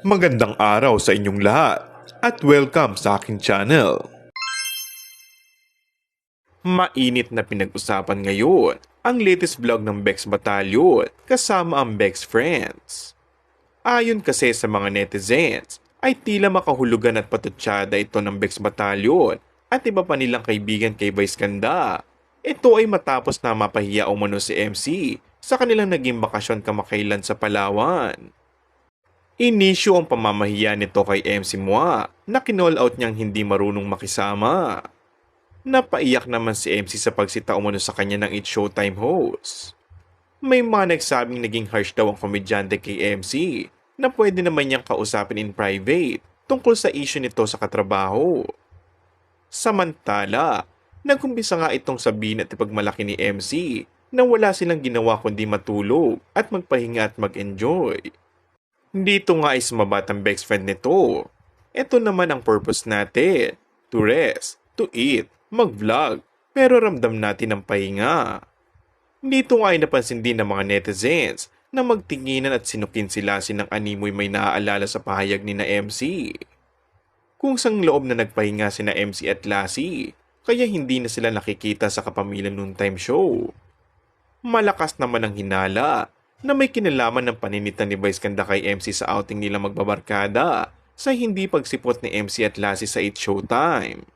Magandang araw sa inyong lahat at welcome sa aking channel. Mainit na pinag-usapan ngayon ang latest vlog ng Bex Batalyon kasama ang Bex Friends. Ayon kasi sa mga netizens ay tila makahulugan at patutsada ito ng Bex Batalyon at iba pa nilang kaibigan kay Vice Ganda. Ito ay matapos na mapahiya umano si MC sa kanilang naging bakasyon kamakailan sa Palawan. Inisyu ang pamamahiya nito kay MC Moa na kinall out niyang hindi marunong makisama. Napaiyak naman si MC sa pagsita umano sa kanya ng It's Showtime host. May mga nagsabing naging harsh daw ang komedyante kay MC na pwede naman niyang kausapin in private tungkol sa issue nito sa katrabaho. Samantala, nagkumpisa nga itong sabihin at ipagmalaki ni MC na wala silang ginawa kundi matulog at magpahinga at mag-enjoy. Dito nga ay sumabat ang best friend nito. Ito naman ang purpose natin. To rest, to eat, mag-vlog, pero ramdam natin ang pahinga. Dito nga ay napansin din ng mga netizens na magtinginan at sinukin sila ng animoy may naaalala sa pahayag ni na MC. Kung sang loob na nagpahinga si na MC at Lassie, kaya hindi na sila nakikita sa Kapamilya Noontime Show. Malakas naman ang hinala na may kinalaman ng paninitan ni Vice Ganda kay MC sa outing nila magbabarkada sa hindi pagsipot ni MC at Lassie sa It's Showtime.